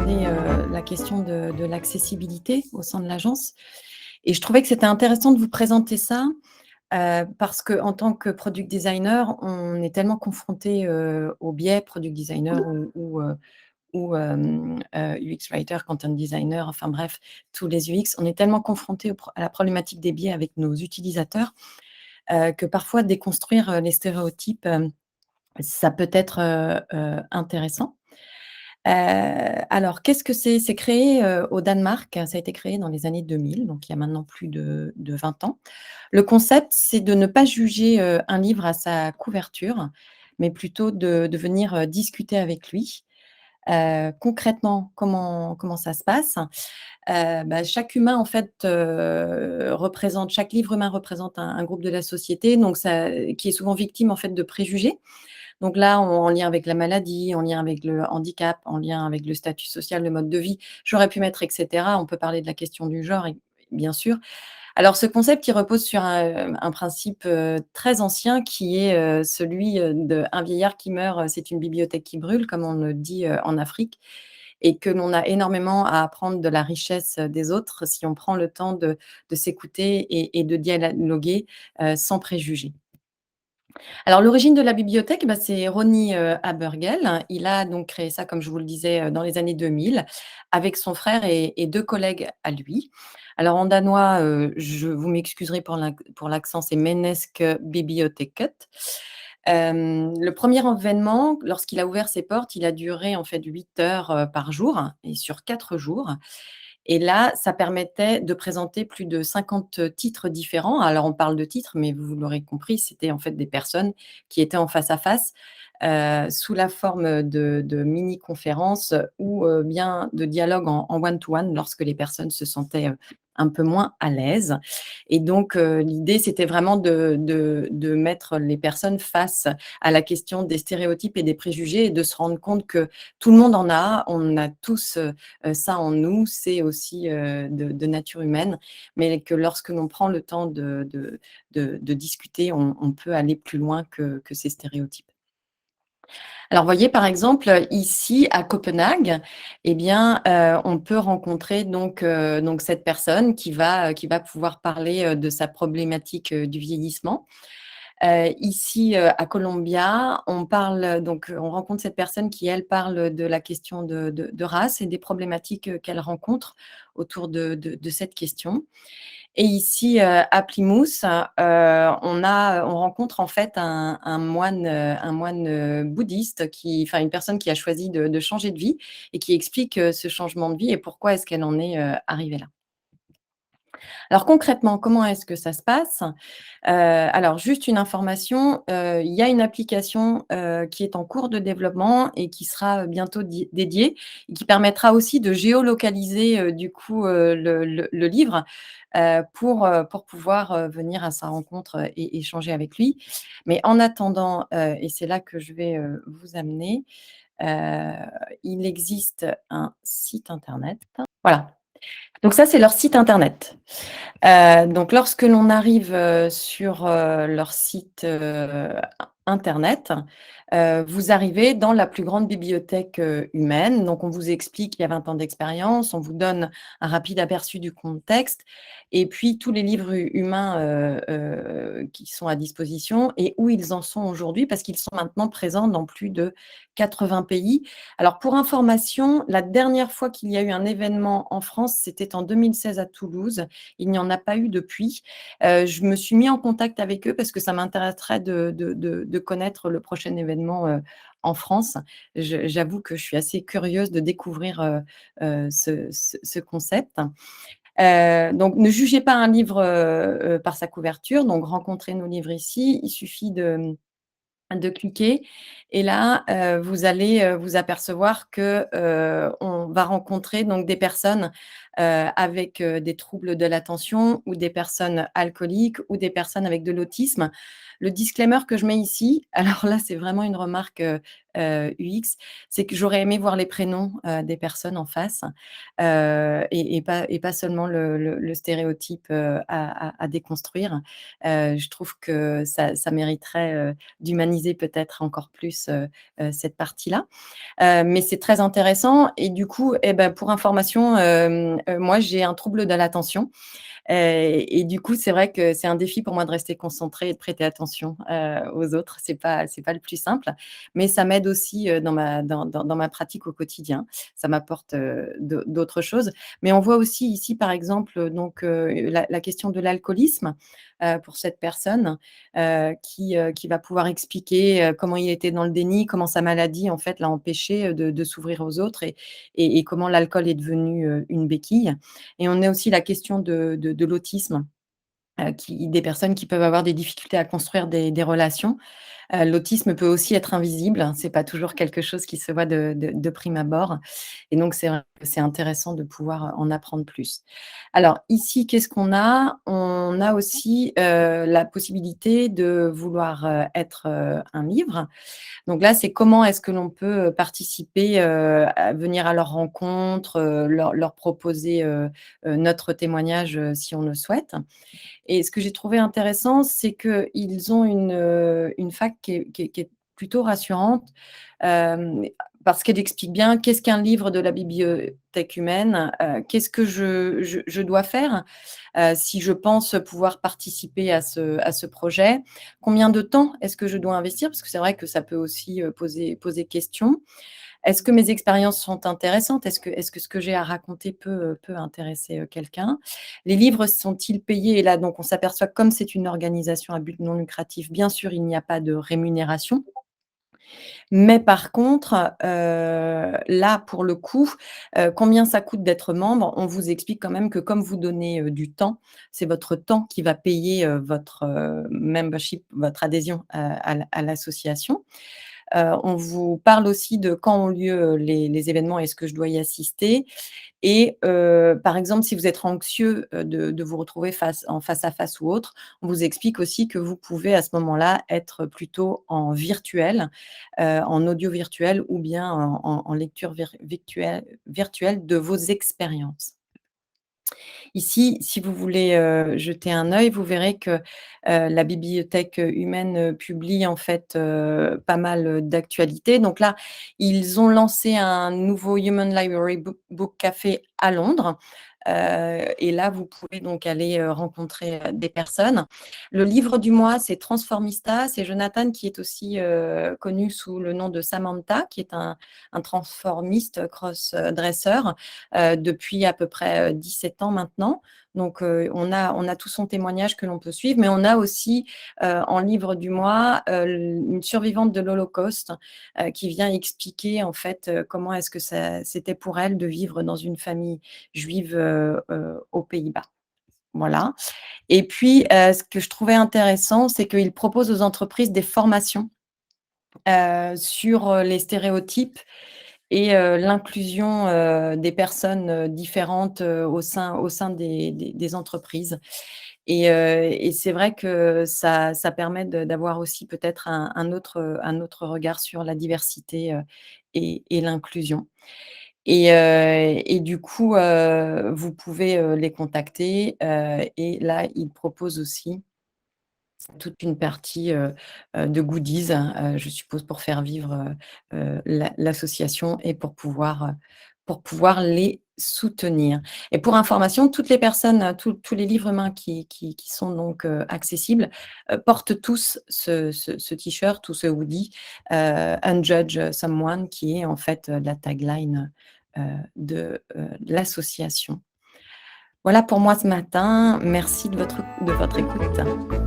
abordé, la question de l'accessibilité au sein de l'agence et je trouvais que c'était intéressant de vous présenter ça, parce qu'en tant que product designer, on est tellement confronté, aux biais product designer ou UX writer, content designer, enfin bref, tous les UX. On est tellement confronté à la problématique des biais avec nos utilisateurs, que parfois déconstruire, les stéréotypes, ça peut être, intéressant. Alors qu'est-ce que c'est? C'est créé, au Danemark, ça a été créé dans les années 2000, donc il y a maintenant plus de 20 ans. Le concept, c'est de ne pas juger, un livre à sa couverture, mais plutôt de venir, discuter avec lui. Concrètement, comment ça se passe? Chaque humain en fait, représente chaque livre humain représente un groupe de la société, donc ça qui est souvent victime en fait de préjugés. Donc là, en lien avec la maladie, en lien avec le handicap, en lien avec le statut social, le mode de vie. J'aurais pu mettre et cetera. On peut parler de la question du genre et bien sûr. Alors ce concept, il repose sur un principe, très ancien qui est, celui, de «Un vieillard qui meurt, c'est une bibliothèque qui brûle», comme on le dit, en Afrique et que l'on a énormément à apprendre de la richesse, des autres si on prend le temps de s'écouter et de dialoguer, sans préjugés. Alors l'origine de la bibliothèque, c'est Ronnie, Abergel. Il a donc créé ça, comme je vous le disais, dans les années 2000 avec son frère et 2 collègues à lui. Alors en danois, je vous m'excuserez pour l'accent, c'est Menneskebiblioteket. Le premier événement, lorsqu'il a ouvert ses portes, il a duré en fait 8 heures, par jour et sur 4 jours et là, ça permettait de présenter plus de 50 titres différents. Alors, on parle de titres, mais vous l'aurez compris, c'était en fait des personnes qui étaient en face à face, sous la forme de mini-conférences ou bien de dialogues en one to one lorsque les personnes se sentaient, un peu moins à l'aise et donc l'idée, c'était vraiment de mettre les personnes face à la question des stéréotypes et des préjugés et de se rendre compte que tout le monde en a. On a tous, ça en nous, c'est aussi, de nature humaine, mais que lorsque l'on prend le temps de discuter, on peut aller plus loin que ces stéréotypes. Alors, vous voyez, par exemple, ici à Copenhague, eh bien, on peut rencontrer donc cette personne qui va pouvoir parler, de sa problématique, du vieillissement. Ici, à Columbia, on rencontre cette personne qui, elle, parle de la question de race et des problématiques, qu'elle rencontre autour de cette question. Et ici, à Plymouth, on rencontre en fait un moine, bouddhiste une personne qui a choisi de changer de vie et qui explique, ce changement de vie et pourquoi est-ce qu'elle en est, arrivée là. Alors concrètement, comment est-ce que ça se passe? Alors juste une information, il y a une application, qui est en cours de développement et qui sera, bientôt dédiée et qui permettra aussi de géolocaliser, du coup, le livre, pour pouvoir, venir à sa rencontre, et échanger avec lui. Mais en attendant, et c'est là que je vais, vous amener, heu, il existe un site internet. Voilà, donc ça, c'est leur site internet. Donc lorsque l'on arrive, sur, leur site, internet, vous arrivez dans la plus grande bibliothèque, humaine. Donc on vous explique, il y a 20 ans d'expérience, on vous donne un rapide aperçu du contexte et puis tous les livres humains, qui sont à disposition et où ils en sont aujourd'hui parce qu'ils sont maintenant présents dans plus de 80 pays. Alors pour information, la dernière fois qu'il y a eu un événement en France, c'était en 2016 à Toulouse. Il n'y en a pas eu depuis. Je me suis mis en contact avec eux parce que ça m'intéresserait de connaître le prochain événement, en France. J'avoue que je suis assez curieuse de découvrir, ce concept. Donc ne jugez pas un livre, par sa couverture, donc rencontrez nos livres ici. Il suffit de cliquer et là, vous allez, vous apercevoir que, on va rencontrer donc des personnes avec, des troubles de l'attention ou des personnes alcooliques ou des personnes avec de l'autisme. Le disclaimer que je mets ici, alors là, c'est vraiment une remarque, UX, c'est que j'aurais aimé voir les prénoms, des personnes en face, et pas seulement le stéréotype, à déconstruire. Je trouve que ça mériterait, d'humaniser peut-être encore plus, cette partie-là. Mais c'est très intéressant et du coup et bah, pour information, moi j'ai un trouble de l'attention. Et du coup, c'est vrai que c'est un défi pour moi de rester concentrée et de prêter attention, aux autres. C'est pas le plus simple, mais ça m'aide aussi, dans ma pratique au quotidien. Ça m'apporte, d'autres choses. Mais on voit aussi ici, par exemple, donc, la question de l'alcoolisme, pour cette personne, qui va pouvoir expliquer, comment il était dans le déni, comment sa maladie, en fait, l'a empêché, de s'ouvrir aux autres et comment l'alcool est devenu, une béquille. Et on a aussi la question de l'autisme, qui des personnes qui peuvent avoir des difficultés à construire des relations. L'autisme peut aussi être invisible, hein, c'est pas toujours quelque chose qui se voit de prime abord et donc c'est vrai que c'est intéressant de pouvoir en apprendre plus. Alors ici, qu'est-ce qu'on a? On a aussi, la possibilité de vouloir, être, un livre. Donc là, c'est comment est-ce que l'on peut, participer, à venir à leur rencontre, leur proposer, notre témoignage, si on le souhaite. Et ce que j'ai trouvé intéressant, c'est qu'ils ont une fac qui est plutôt rassurante, hem, parce qu'elle explique bien qu'est-ce qu'un livre de la bibliothèque humaine, qu'est-ce que je dois faire, si je pense pouvoir participer à ce projet. Combien de temps est-ce que je dois investir? Parce que c'est vrai que ça peut aussi, poser question. Est-ce que mes expériences sont intéressantes? Est-ce que ce que j'ai à raconter peut intéresser, quelqu'un? Les livres sont-ils payés? Et là, donc on s'aperçoit que comme c'est une organisation à but non lucratif, bien sûr, il n'y a pas de rémunération. Mais par contre, là, pour le coup, combien ça coûte d'être membre? On vous explique quand même que comme vous donnez, du temps, c'est votre temps qui va payer, votre, membership, votre adhésion, à l'association. On vous parle aussi de quand ont lieu, les événements, est-ce que je dois y assister? Et par exemple, si vous êtes anxieux, de vous retrouver face à face ou autre, on vous explique aussi que vous pouvez à ce moment-là être plutôt en virtuel, en audio virtuel ou bien en lecture virtuelle de vos expériences. Ici, si vous voulez, jeter un œil, vous verrez que, la bibliothèque humaine, publie en fait, pas mal, d'actualités. Donc là, ils ont lancé un nouveau Human Library Book Café à Londres, et là, vous pouvez donc aller, rencontrer, des personnes. Le livre du mois, c'est Transformista, c'est Jonathan qui est aussi, connu sous le nom de Samantha, qui est un transformiste cross-dresseur, depuis à peu près, 17 ans maintenant. Donc, on a tout son témoignage que l'on peut suivre, mais on a aussi, en livre du mois, une survivante de l'Holocauste, qui vient expliquer en fait, comment est-ce que ça c'était pour elle de vivre dans une famille juive, aux Pays-Bas. Voilà et puis, ce que je trouvais intéressant, c'est qu'il propose aux entreprises des formations, sur, les stéréotypes et l'inclusion, des personnes, différentes, au sein des entreprises et c'est vrai que ça permet d'avoir aussi peut-être un autre regard sur la diversité, et l'inclusion et du coup, vous pouvez, les contacter, et là, ils proposent aussi toute une partie, de goodies, je suppose pour faire vivre, l'association et pour pouvoir les soutenir et pour information, toutes les personnes, tous les livres humains qui sont donc, accessibles, portent tous ce t-shirt ou ce hoodie, «Unjudge someone» qui est en fait, la tagline, de l'association. Voilà pour moi ce matin. Merci de votre écoute.